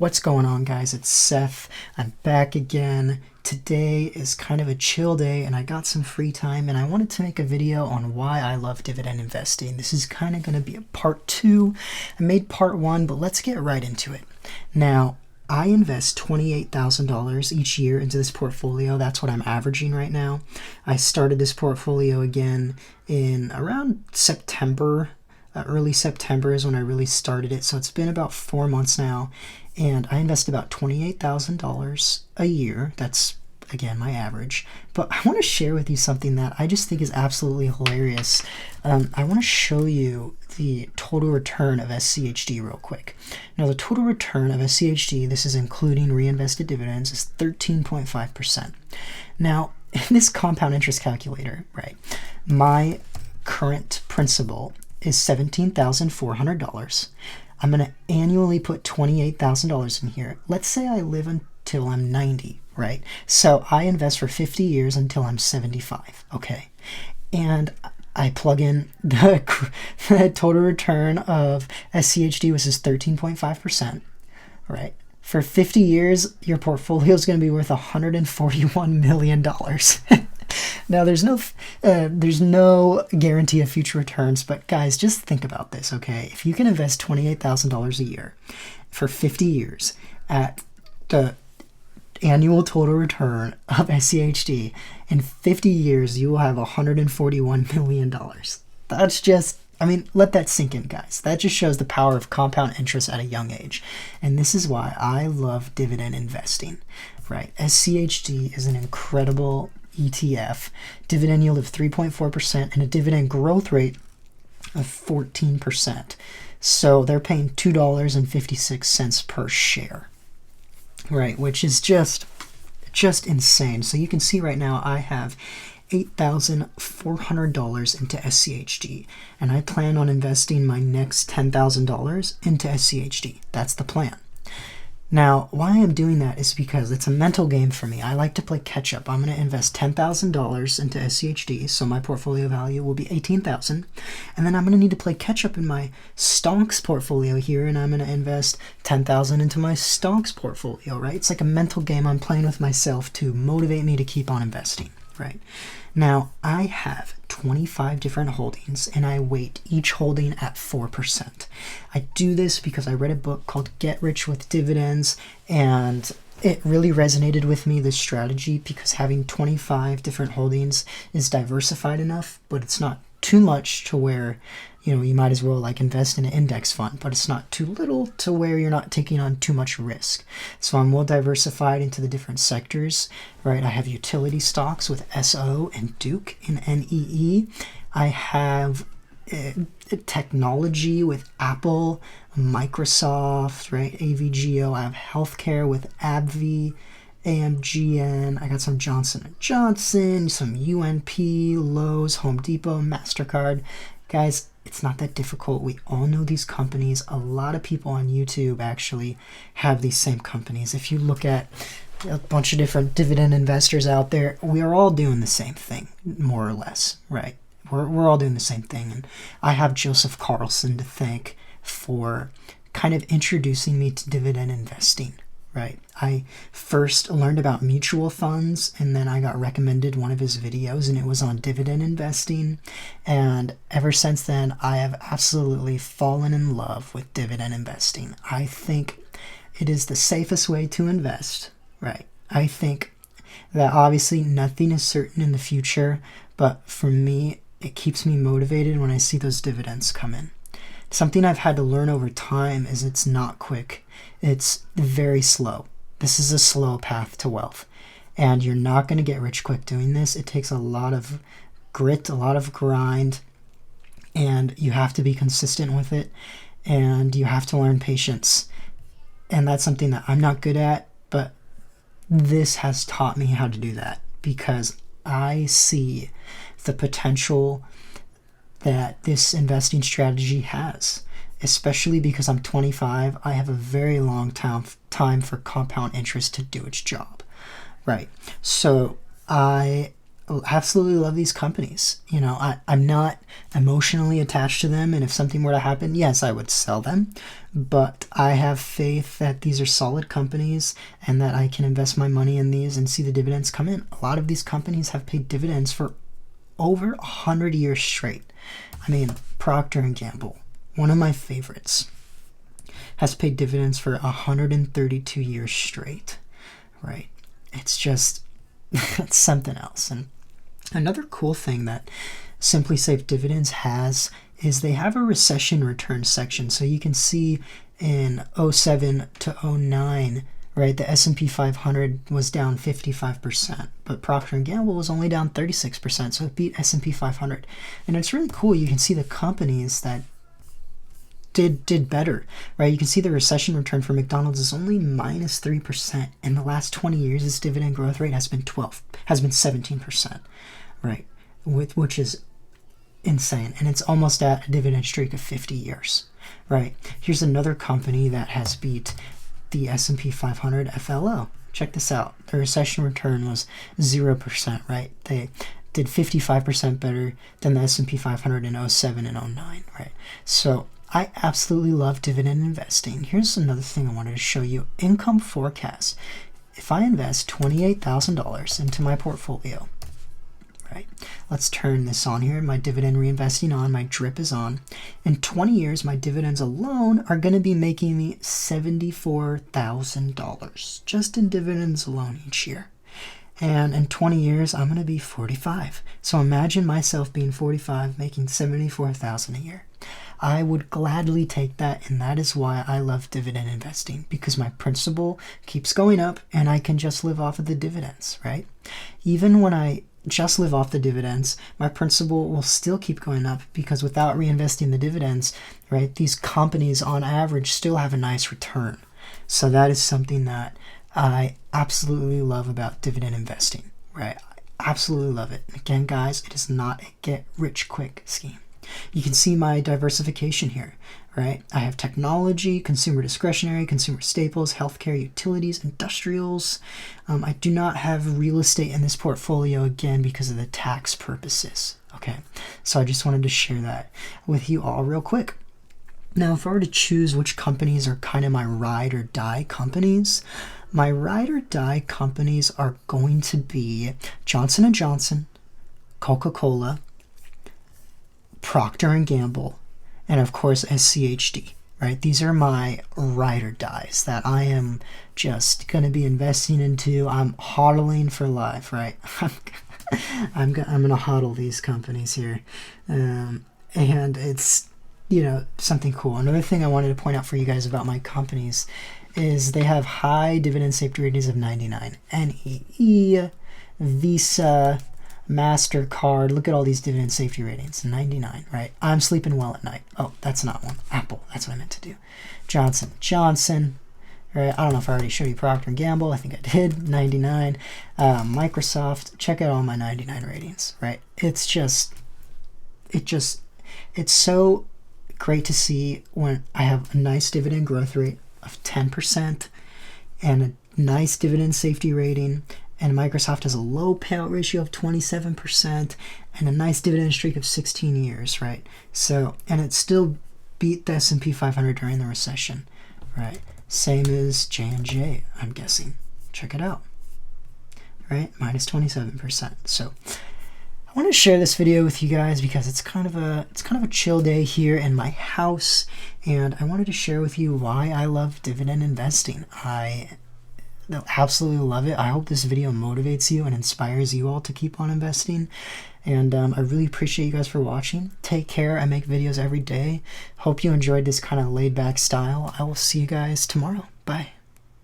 What's going on, guys? It's Seth. I'm back again. Today is kind of a chill day and I got some free time and I wanted to make a video on why I love dividend investing. This is kind of going to be a part 2. I made part 1, but let's get right into it. Now, I invest $28,000 each year into this portfolio. That's what I'm averaging right now. I started this portfolio again in around September. Early September is when I really started it. So it's been about 4 months now. And I invest about $28,000 a year. That's, again, my average. But I want to share with you something that I just think is absolutely hilarious. I want to show you the total return of SCHD real quick. Now, the total return of SCHD, this is including reinvested dividends, is 13.5%. Now, in this compound interest calculator, right, my current principal is $17,400. I'm going to annually put $28,000 in here. Let's say I live until I'm 90, right? So I invest for 50 years until I'm 75, okay? And I plug in the total return of SCHD, which is 13.5%, right? For 50 years, your portfolio is going to be worth $141 million. Now, there's no guarantee of future returns, but guys, just think about this, okay? If you can invest $28,000 a year for 50 years at the annual total return of SCHD, in 50 years, you will have $141 million. That's just, I mean, let that sink in, guys. That just shows the power of compound interest at a young age. And this is why I love dividend investing, right? SCHD is an incredible ETF, dividend yield of 3.4% and a dividend growth rate of 14%. So they're paying $2.56 per share, right? Which is just insane. So you can see right now I have $8,400 into SCHD, and I plan on investing my next $10,000 into SCHD. That's the plan. Now, why I'm doing that is because it's a mental game for me. I like to play catch up. I'm going to invest $10,000 into SCHD, so my portfolio value will be $18,000. And then I'm going to need to play catch up in my stocks portfolio here, and I'm going to invest $10,000 into my stocks portfolio, right? It's like a mental game I'm playing with myself to motivate me to keep on investing, right? Now, I have 25 different holdings, and I weight each holding at 4%. I do this because I read a book called Get Rich with Dividends, and it really resonated with me, this strategy, because having 25 different holdings is diversified enough, but it's not too much to where, you know, you might as well like invest in an index fund, but it's not too little to where you're not taking on too much risk. So I'm well diversified into the different sectors, right? I have utility stocks with SO and Duke in NEE. I have technology with Apple, Microsoft, right? AVGO. I have healthcare with AbbVie, AMGN. I got some Johnson & Johnson, some UNP, Lowe's, Home Depot, MasterCard. Guys, it's not that difficult. We all know these companies. A lot of people on YouTube actually have these same companies. If you look at a bunch of different dividend investors out there, we are all doing the same thing, more or less, right? We're all doing the same thing. And I have Joseph Carlson to thank for kind of introducing me to dividend investing, right? I first learned about mutual funds, and then I got recommended one of his videos, and it was on dividend investing. And ever since then, I have absolutely fallen in love with dividend investing. I think it is the safest way to invest, right? I think that obviously nothing is certain in the future, but for me, it keeps me motivated when I see those dividends come in. Something I've had to learn over time is it's not quick. It's very slow. This is a slow path to wealth. And you're not going to get rich quick doing this. It takes a lot of grit, a lot of grind, and you have to be consistent with it, and you have to learn patience. And that's something that I'm not good at, but this has taught me how to do that because I see the potential that this investing strategy has, especially because I'm 25. I have a very long time for compound interest to do its job, right? So I absolutely love these companies. You know, I'm not emotionally attached to them, and if something were to happen, yes, I would sell them, but I have faith that these are solid companies and that I can invest my money in these and see the dividends come in. A lot of these companies have paid dividends for over 100 years straight. I mean, Procter & Gamble, one of my favorites, has paid dividends for 132 years straight, right? It's just, it's something else. And another cool thing that Simply Safe Dividends has is they have a recession return section. So you can see in 07 to 09, right, the S&P 500 was down 55%, but Procter & Gamble was only down 36%, so it beat S&P 500. And it's really cool. You can see the companies that did better, right? You can see the recession return for McDonald's is only minus 3%. In the last 20 years, its dividend growth rate has been 17%, right? Which is insane, and it's almost at a dividend streak of 50 years, right? Here's another company that has beat the S&P 500, FLO. Check this out. The recession return was 0%, right? They did 55% better than the S&P 500 in 07 and 09, right? So I absolutely love dividend investing. Here's another thing I wanted to show you. Income forecast. If I invest $28,000 into my portfolio, right? Let's turn this on here. My dividend reinvesting on, my drip is on. In 20 years, my dividends alone are going to be making me $74,000 just in dividends alone each year. And in 20 years, I'm going to be 45. So imagine myself being 45, making $74,000 a year. I would gladly take that, and that is why I love dividend investing, because my principal keeps going up and I can just live off of the dividends, right? Even when I just live off the dividends, my principal will still keep going up, because without reinvesting the dividends, right, these companies on average still have a nice return. So that is something that I absolutely love about dividend investing, right? I absolutely love it. Again, guys, it is not a get-rich-quick scheme. You can see my diversification here, right? I have technology, consumer discretionary, consumer staples, healthcare, utilities, industrials. I do not have real estate in this portfolio, again, because of the tax purposes, okay? So I just wanted to share that with you all real quick. Now, if I were to choose which companies are kind of my ride or die companies, my ride or die companies are going to be Johnson & Johnson, Coca-Cola, Procter & Gamble, and of course SCHD, right? These are my ride or dies that I am just going to be investing into. I'm hodling for life, right? I'm going to hodl these companies here. And it's, you know, something cool. Another thing I wanted to point out for you guys about my companies is they have high dividend safety ratings of 99. NEE, Visa, MasterCard, look at all these dividend safety ratings, 99, right? I'm sleeping well at night. Oh, that's not one. Apple, that's what I meant to do. Johnson & Johnson, right? I don't know if I already showed you Procter & Gamble. I think I did, 99. Microsoft, check out all my 99 ratings, right? It's so great to see when I have a nice dividend growth rate of 10% and a nice dividend safety rating, and Microsoft has a low payout ratio of 27% and a nice dividend streak of 16 years, right? So, and it still beat the S&P 500 during the recession, right? Same as J&J, I'm guessing. Check it out, right? Minus 27%. So I want to share this video with you guys because it's kind of a chill day here in my house, and I wanted to share with you why I love dividend investing. I absolutely love it. I hope this video motivates you and inspires you all to keep on investing. And I really appreciate you guys for watching. Take care. I make videos every day. Hope you enjoyed this kind of laid back style. I will see you guys tomorrow. Bye.